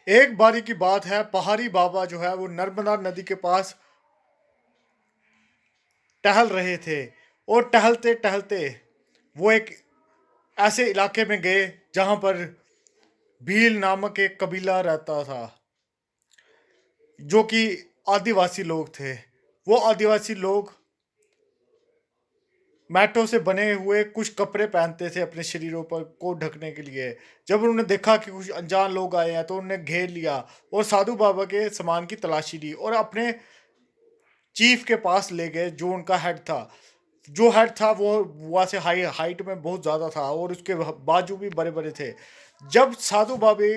एक बारी की बात है, पहाड़ी बाबा जो है वो नर्मदा नदी के पास टहल रहे थे और टहलते-टहलते वो एक ऐसे इलाके में गए जहाँ पर भील नामक एक कबीला रहता था, जो कि आदिवासी लोग थे। वो आदिवासी लोग मैटों से बने हुए कुछ कपड़े पहनते थे अपने शरीरों पर को ढकने के लिए। जब उन्होंने देखा कि कुछ अनजान लोग आए हैं तो उन्होंने घेर लिया और साधु बाबा के सामान की तलाशी ली और अपने चीफ के पास ले गए जो उनका हेड था। जो हेड था वो वहाँ से हाइट में बहुत ज़्यादा था और उसके बाजू भी बड़े-बड़े थे। जब साधु बाबे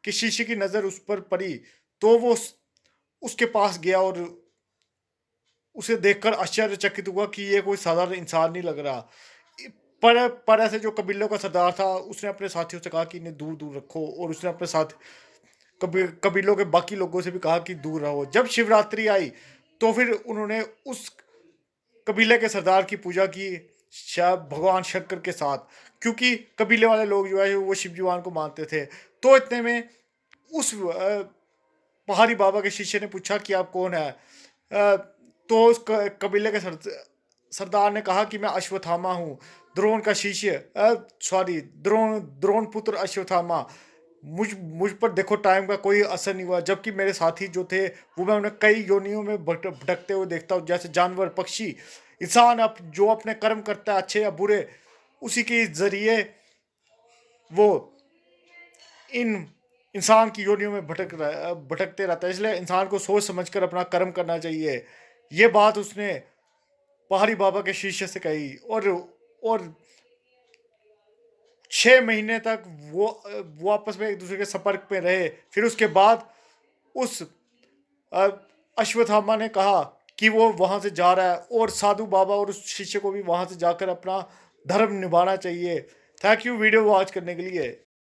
के शीशे की नज़र उस पर पड़ी तो वो उसके पास गया और उसे देखकर आश्चर्यचकित हुआ कि ये कोई साधारण इंसान नहीं लग रहा। इ पर ऐसे जो कबीलों का सरदार था उसने अपने साथियों से कहा कि इन्हें दूर-दूर रखो और उसने अपने साथ कबीलों के बाकी लोगों से भी कहा कि दूर रहो। जब शिवरात्रि आई तो फिर उन्होंने उस कबीले के सरदार की पूजा की शायद भगवान शंकर के साथ, क्योंकि कबीले वाले लोग जो है वो शिव भगवान को मानते थे। तो इतने में उस पहाड़ी बाबा के शिष्य ने पूछा कि आप कौन है? तो उस कबीले के सरदार ने कहा कि मैं अश्वत्थामा हूँ, द्रोण का शिष्य, सॉरी, द्रोण द्रोण पुत्र अश्वत्थामा। मुझ पर देखो टाइम का कोई असर नहीं हुआ, जबकि मेरे साथी जो थे वो मैं उन्हें कई योनियों में भटकते हुए देखता हूँ, जैसे जानवर, पक्षी, इंसान जो अपने कर्म करता है अच्छे या बुरे, उसी के जरिए वो इन इंसान की योनियों में भटकते रहता है। इसलिए इंसान को सोच समझकर अपना कर्म करना चाहिए। ये बात उसने पहाड़ी बाबा के शिष्य से कही और 6 महीने तक वो आपस में एक-दूसरे के संपर्क में रहे। फिर उसके बाद उस अ, अश्वत्थामा ने कहा कि वो वहाँ से जा रहा है और साधु बाबा और उस शिष्य को भी वहाँ से जाकर अपना धर्म निभाना चाहिए। थैंक यू वीडियो वॉच करने के लिए।